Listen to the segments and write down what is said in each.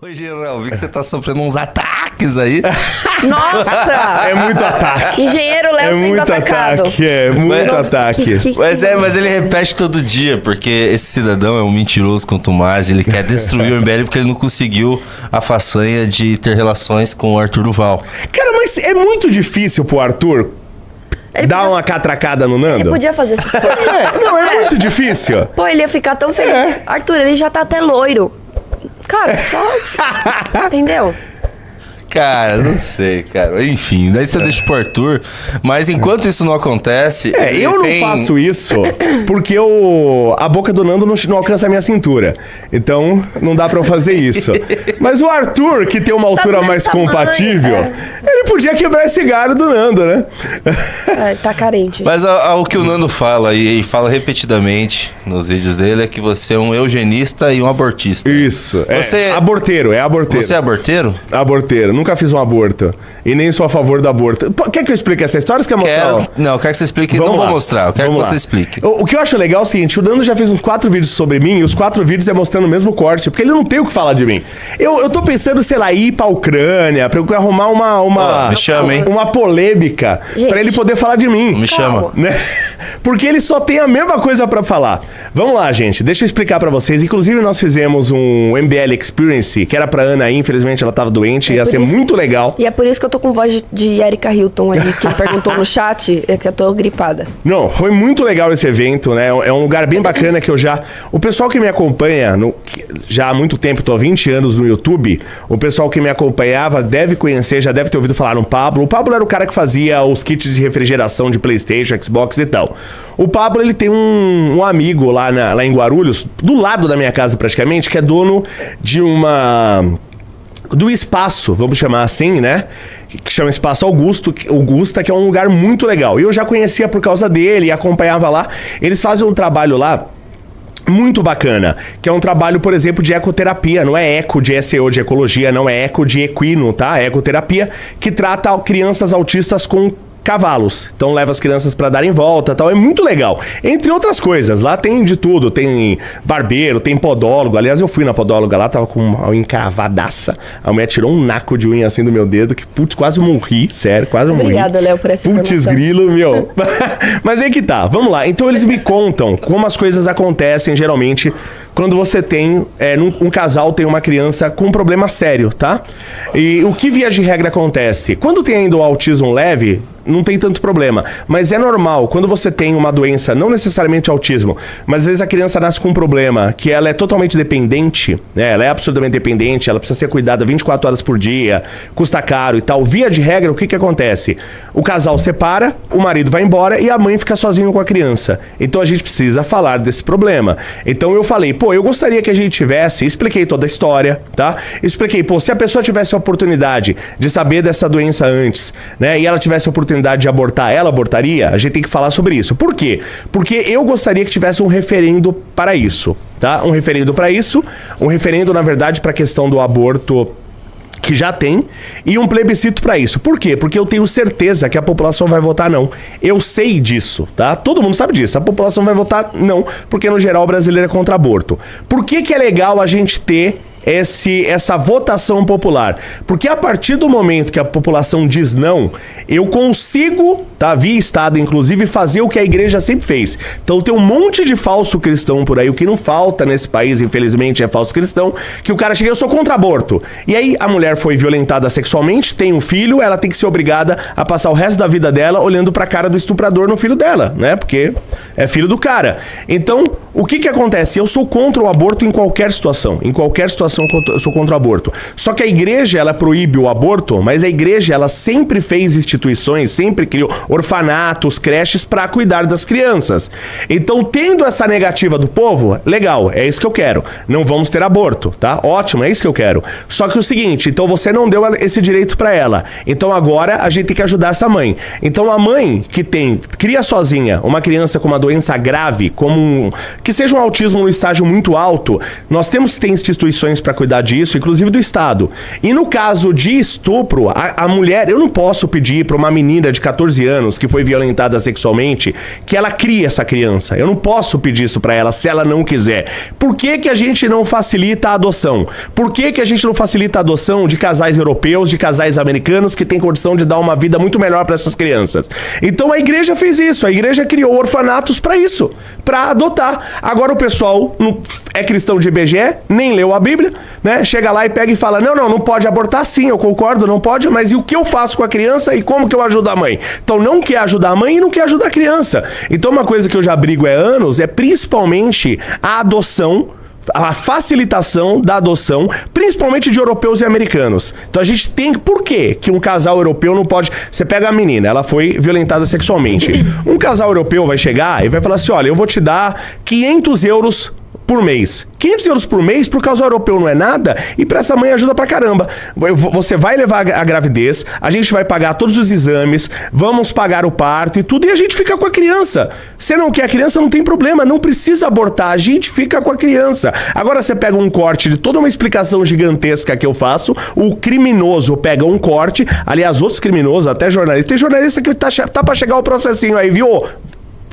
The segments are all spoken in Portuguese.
Oi, Gerão, vi que você tá sofrendo uns ataques aí. Nossa! É muito ataque. Engenheiro Léo sendo muito atacado. ataque, muito ataque. Mas ele repete todo dia, porque esse cidadão é um mentiroso quanto mais. Ele quer destruir o MBL porque ele não conseguiu a façanha de ter relações com o Arthur Duval. Cara, mas é muito difícil pro Arthur dar uma catracada no Nando? Ele podia fazer essas coisas. É muito difícil. Pô, ele ia ficar tão feliz. Arthur, ele já tá até loiro. Cara, só... Entendeu? Cara, não sei, cara. Enfim, daí você deixa pro Arthur. Mas enquanto isso não acontece... Eu não faço isso porque a boca do Nando não alcança a minha cintura. Então, não dá pra eu fazer isso. Mas o Arthur, que tem uma altura mais compatível, ele podia quebrar esse galho do Nando, né? Tá carente. Mas o que o Nando fala, e fala repetidamente nos vídeos dele, é que você é um eugenista e um abortista. Isso. Você... Aborteiro, é aborteiro. Você é aborteiro? Aborteiro. Nunca fiz um aborto. E nem sou a favor do aborto. Quer que eu explique essa história? Você quer mostrar? Não, eu quero que você explique. Não vou mostrar. Eu quero que você explique. O que eu acho legal é o seguinte: o Nando já fez uns 4 vídeos sobre mim e os 4 vídeos é mostrando o mesmo corte, porque ele não tem o que falar de mim. Eu tô pensando, sei lá, ir pra Ucrânia, pra eu arrumar me chama, hein? Uma polêmica, gente, pra ele poder falar de mim. Me chama. Né? Porque ele só tem a mesma coisa pra falar. Vamos lá, gente. Deixa eu explicar pra vocês. Inclusive, nós fizemos um MBL Experience, que era pra Ana aí. Infelizmente, ela tava doente. Ia ser muito legal. E é por isso que eu tô com voz de Erika Hilton ali, que perguntou no chat, é que eu tô gripada. Não, foi muito legal esse evento, né? É um lugar bem bacana que eu já... O pessoal que me acompanha já há muito tempo, tô há 20 anos no YouTube, o pessoal que me acompanhava deve conhecer, já deve ter ouvido falar no Pablo. O Pablo era o cara que fazia os kits de refrigeração de PlayStation, Xbox e tal. O Pablo, ele tem um amigo lá em Guarulhos, do lado da minha casa praticamente, que é dono de do espaço, vamos chamar assim, né? Que chama Espaço Augusta, que é um lugar muito legal. E eu já conhecia por causa dele e acompanhava lá. Eles fazem um trabalho lá muito bacana, que é um trabalho, por exemplo, de ecoterapia. Não é eco de SEO de ecologia, não é eco de equino, tá? É ecoterapia que trata crianças autistas com cavalos. Então leva as crianças pra darem volta e tal. É muito legal. Entre outras coisas, lá tem de tudo. Tem barbeiro, tem podólogo. Aliás, eu fui na podóloga lá, tava com uma unha encravadaça. A mulher tirou um naco de unha assim do meu dedo, que putz, quase morri, sério, quase morri. Obrigada, Léo, por essa informação. Putz grilo, meu. Mas aí que tá, vamos lá. Então eles me contam como as coisas acontecem geralmente quando você tem, um casal tem uma criança com um problema sério, tá? E o que via de regra acontece? Quando tem ainda o autismo leve, não tem tanto problema. Mas é normal, quando você tem uma doença, não necessariamente autismo, mas às vezes a criança nasce com um problema, que ela é totalmente dependente, né? Ela é absurdamente dependente, ela precisa ser cuidada 24 horas por dia, custa caro e tal. Via de regra, o que acontece? O casal separa, o marido vai embora e a mãe fica sozinha com a criança. Então a gente precisa falar desse problema. Então eu falei, eu gostaria que a gente tivesse, expliquei toda a história, tá? Expliquei, se a pessoa tivesse a oportunidade de saber dessa doença antes, né? E ela tivesse a oportunidade de abortar, ela abortaria? A gente tem que falar sobre isso. Por quê? Porque eu gostaria que tivesse um referendo para isso, tá? Um referendo para isso, um referendo, na verdade, para a questão do aborto, que já tem, e um plebiscito para isso. Por quê? Porque eu tenho certeza que a população vai votar não. Eu sei disso, tá? Todo mundo sabe disso. A população vai votar não, porque no geral o brasileiro é contra aborto. Por que é legal a gente ter essa votação popular? Porque a partir do momento que a população diz não, eu consigo, tá, via Estado inclusive, fazer o que a igreja sempre fez. Então tem um monte de falso cristão por aí, o que não falta nesse país, infelizmente, é falso cristão, que o cara chega, eu sou contra aborto. E aí a mulher foi violentada sexualmente, tem um filho, ela tem que ser obrigada a passar o resto da vida dela olhando pra cara do estuprador no filho dela, né? Porque é filho do cara. Então, o que acontece? Eu sou contra o aborto em qualquer situação. Em qualquer situação eu sou contra o aborto. Só que a igreja, ela proíbe o aborto, mas a igreja, ela sempre fez instituições, sempre criou orfanatos, creches para cuidar das crianças. Então, tendo essa negativa do povo, legal, é isso que eu quero. Não vamos ter aborto, tá? Ótimo, é isso que eu quero. Só que o seguinte, então você não deu esse direito para ela. Então agora a gente tem que ajudar essa mãe. Então a mãe que cria sozinha uma criança com uma doença grave, que seja um autismo no estágio muito alto, nós temos que ter instituições pra cuidar disso, inclusive do Estado. E no caso de estupro, a mulher, eu não posso pedir pra uma menina de 14 anos que foi violentada sexualmente que ela crie essa criança. Eu não posso pedir isso pra ela se ela não quiser. Por que que a gente não facilita a adoção? Por que que a gente não facilita a adoção de casais europeus, de casais americanos que têm condição de dar uma vida muito melhor pra essas crianças? Então a igreja fez isso, a igreja criou orfanatos pra isso, pra adotar. Agora o pessoal não é cristão de IBGE, nem leu a Bíblia, né? Chega lá e pega e fala, não pode abortar, sim, eu concordo, não pode, mas e o que eu faço com a criança e como que eu ajudo a mãe? Então não quer ajudar a mãe e não quer ajudar a criança. Então uma coisa que eu já brigo há anos é principalmente a adoção, a facilitação da adoção, principalmente de europeus e americanos. Então a gente tem... Por quê que um casal europeu não pode... Você pega a menina, ela foi violentada sexualmente. Um casal europeu vai chegar e vai falar assim, olha, eu vou te dar 500 euros por mês. 500 euros por mês pro casal europeu não é nada e pra essa mãe ajuda pra caramba. Você vai levar a gravidez, a gente vai pagar todos os exames, vamos pagar o parto e tudo e a gente fica com a criança. Você não quer a criança, não tem problema, não precisa abortar, a gente fica com a criança. Agora você pega um corte de toda uma explicação gigantesca que eu faço, o criminoso pega um corte, aliás, outros criminosos, até jornalista, tem jornalista que tá pra chegar o processinho aí, viu?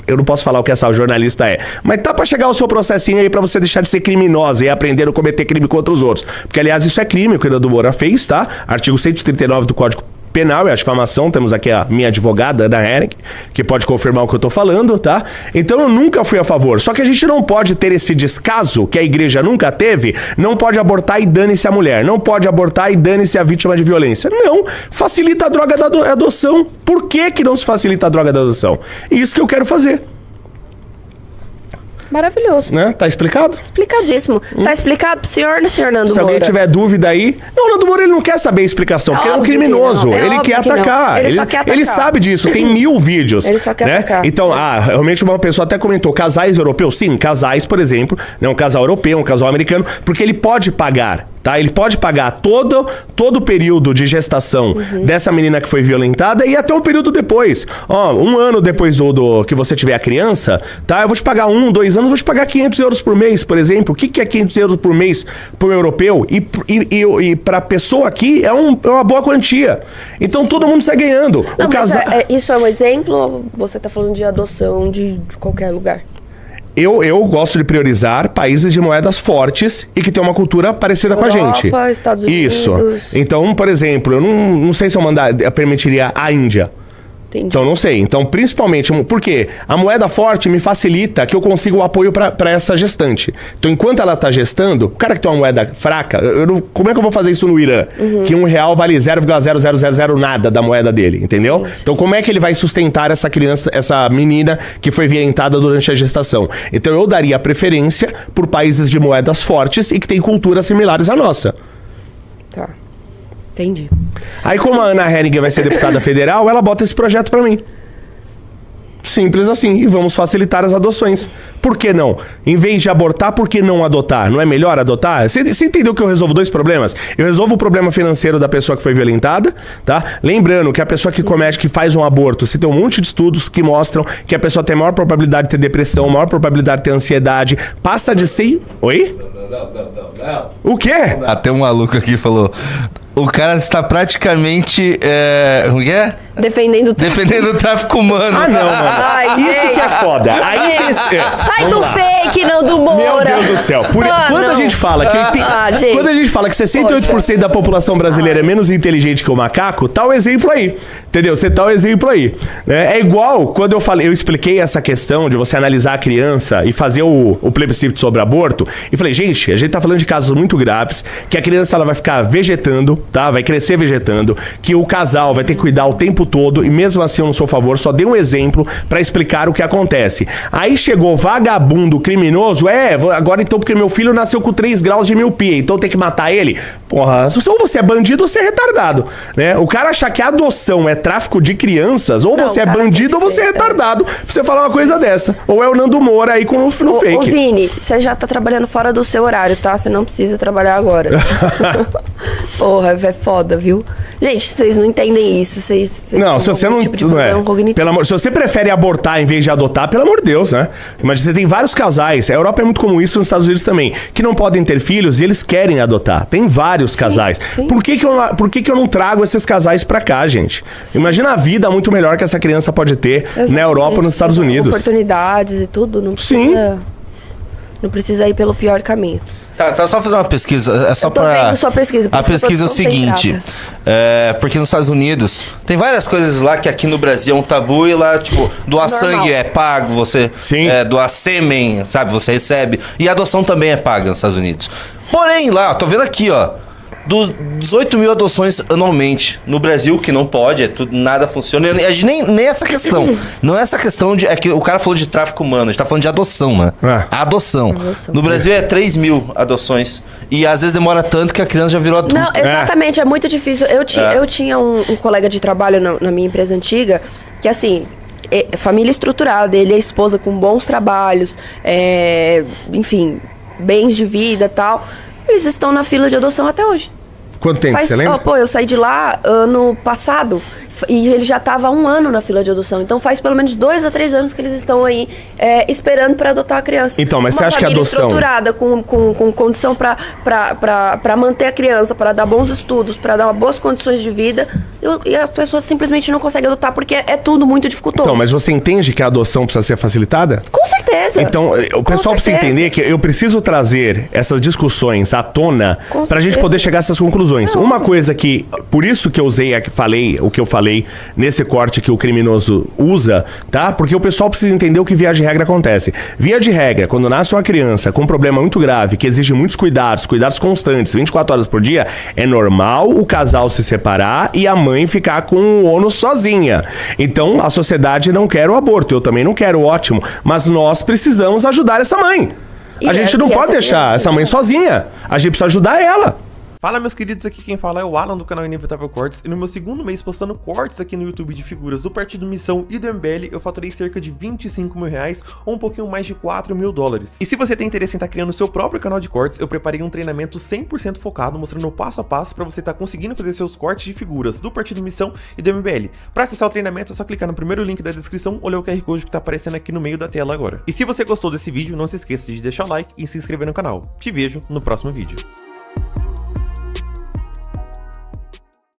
Eu não posso falar o que essa jornalista é. Mas tá pra chegar o seu processinho aí pra você deixar de ser criminosa e aprender a não cometer crime contra os outros. Porque, aliás, isso é crime, o que o Nando Moura fez, tá? Artigo 139 do Código Penal e a difamação. Temos aqui a minha advogada, Ana Herring, que pode confirmar o que eu tô falando, tá? Então eu nunca fui a favor. Só que a gente não pode ter esse descaso, que a igreja nunca teve, não pode abortar e dane-se a mulher. Não pode abortar e dane-se a vítima de violência. Não. Facilita a droga da adoção. Por que não se facilita a droga da adoção? Isso que eu quero fazer. Maravilhoso. Né? Tá explicado? Explicadíssimo. Tá explicado pro senhor, senhor Nando Moura? Se alguém tiver dúvida aí... Não, o Nando Moura ele não quer saber a explicação, porque ele é um criminoso. Ele quer atacar. Ele só quer atacar. Ele sabe disso, tem 1000 vídeos. Ele só quer atacar. Então, realmente uma pessoa até comentou, casais europeus? Sim, casais, por exemplo, né? Um casal europeu, um casal americano, porque ele pode pagar, tá? Ele pode pagar todo o período de gestação dessa menina que foi violentada e até um período depois. Ó, 1 ano depois do que você tiver a criança, tá? Eu vou te pagar 1, 2 anos, vou te pagar 500 euros por mês, por exemplo. O que é 500 euros por mês para um europeu? E para a pessoa aqui é uma boa quantia. Então todo mundo sai ganhando. Não, isso é um exemplo ou você tá falando de adoção de qualquer lugar? Eu gosto de priorizar países de moedas fortes e que tem uma cultura parecida com a gente. Europa, Estados Unidos. Isso. Então, por exemplo, eu não sei se eu permitiria a Índia. Entendi. Então, não sei. Então, principalmente, porque a moeda forte me facilita que eu consiga o apoio para essa gestante. Então, enquanto ela tá gestando, o cara que tem uma moeda fraca, como é que eu vou fazer isso no Irã? Que R$1 vale 0,0000 nada da moeda dele, entendeu? Sim. Então, como é que ele vai sustentar essa criança, essa menina que foi violentada durante a gestação? Então, eu daria preferência por países de moedas fortes e que têm culturas similares à nossa. Tá. Entendi. Aí, como a Ana Herring vai ser deputada federal, ela bota esse projeto pra mim. Simples assim. E vamos facilitar as adoções. Por que não? Em vez de abortar, por que não adotar? Não é melhor adotar? Você entendeu que eu resolvo 2 problemas? Eu resolvo o problema financeiro da pessoa que foi violentada, tá? Lembrando que a pessoa que faz um aborto, você tem um monte de estudos que mostram que a pessoa tem maior probabilidade de ter depressão, maior probabilidade de ter ansiedade, passa de 100... Oi? Não. O quê? Até um maluco aqui falou... O cara está praticamente... como que é? Defendendo o tráfico humano. Ah, não, mano. Isso que é foda. Sai do fake, Nando Moura. Meu Deus do céu. Quando a gente fala que... Quando a gente fala que 68% da população brasileira é menos inteligente que o macaco, tá o exemplo aí. Entendeu? Você tá o exemplo aí. Né? É igual quando eu expliquei essa questão de você analisar a criança e fazer o plebiscito sobre aborto. E falei, gente, a gente tá falando de casos muito graves, que a criança ela vai ficar vegetando, tá? Vai crescer vegetando, que o casal vai ter que cuidar o tempo todo, e mesmo assim eu não sou a favor, só dei um exemplo pra explicar o que acontece. Aí chegou vagabundo criminoso, agora então porque meu filho nasceu com 3 graus de miopia, então tem que matar ele? Porra, ou você é bandido ou você é retardado, né? O cara achar que a adoção é tráfico de crianças, ou você é bandido ou você é retardado, pra você falar uma coisa dessa. Ou é o Nando Moura aí no fake. Ô Vini, você já tá trabalhando fora do seu horário, tá? Você não precisa trabalhar agora. Porra, é foda, viu? Gente, vocês não entendem isso. Vocês Não, têm se você algum não. tipo de não é. problema cognitivo. Pelo amor, se você prefere abortar em vez de adotar, pelo amor de Deus, né? Mas você tem vários casais. A Europa é muito comum isso, nos Estados Unidos também. Que não podem ter filhos e eles querem adotar. Tem vários casais. sim. Por que eu não trago esses casais pra cá, gente? Imagina a vida muito melhor que essa criança pode ter na Europa ou nos Estados Unidos. Oportunidades e tudo. Não precisa, não precisa ir pelo pior caminho. Tá só fazer uma pesquisa, é só Eu tô pra... vendo sua pesquisa, por A isso que eu tô pesquisa é o seguinte, porque nos Estados Unidos tem várias coisas lá que aqui no Brasil é um tabu e lá, tipo, doar Normal. sangue é pago, você Sim. doar sêmen, sabe, você recebe. E a adoção também é paga nos Estados Unidos. Porém, lá, tô vendo aqui, ó, dos 18 mil adoções anualmente. No Brasil, que não pode, nada funciona. E a gente nem essa questão. Não é essa questão de... É que o cara falou de tráfico humano, a gente tá falando de adoção, né? A adoção. No Brasil é 3 mil adoções. E às vezes demora tanto que a criança já virou adulta. Não, exatamente, é muito difícil. Eu tinha um colega de trabalho na minha empresa antiga, que assim... família estruturada, ele é esposa com bons trabalhos, enfim, bens de vida e tal. Eles estão na fila de adoção até hoje. Quanto tempo, você lembra? Eu saí de lá ano passado e ele já estava há 1 ano na fila de adoção. Então faz pelo menos 2 a 3 anos que eles estão aí esperando para adotar a criança. Então, mas você acha que a adoção... Uma família estruturada, com condição para manter a criança, para dar bons estudos, para dar boas condições de vida, e as pessoas simplesmente não conseguem adotar porque é tudo muito dificultoso. Então, mas você entende que a adoção precisa ser facilitada? Com certeza. Então, o pessoal precisa entender que eu preciso trazer essas discussões à tona pra gente poder chegar a essas conclusões. Uma coisa que, por isso que eu falei o que eu falei nesse corte que o criminoso usa, tá? Porque o pessoal precisa entender o que via de regra acontece. Via de regra, quando nasce uma criança com um problema muito grave, que exige muitos cuidados constantes, 24 horas por dia, é normal o casal se separar e a mãe ficar com o ônus sozinha. Então, a sociedade não quer o aborto, eu também não quero, ótimo, mas nós precisamos ajudar essa mãe. A gente não pode deixar essa mãe sozinha. A gente precisa ajudar ela. Fala, meus queridos, aqui quem fala é o Alan do canal Inevitável Cortes, e no meu segundo mês postando cortes aqui no YouTube de figuras do Partido Missão e do MBL, eu faturei cerca de 25 mil reais, ou um pouquinho mais de 4 mil dólares. E se você tem interesse em estar criando seu próprio canal de cortes, eu preparei um treinamento 100% focado, mostrando o passo a passo para você estar conseguindo fazer seus cortes de figuras do Partido Missão e do MBL. Para acessar o treinamento é só clicar no primeiro link da descrição ou ler o QR Code que tá aparecendo aqui no meio da tela agora. E se você gostou desse vídeo, não se esqueça de deixar o like e se inscrever no canal. Te vejo no próximo vídeo.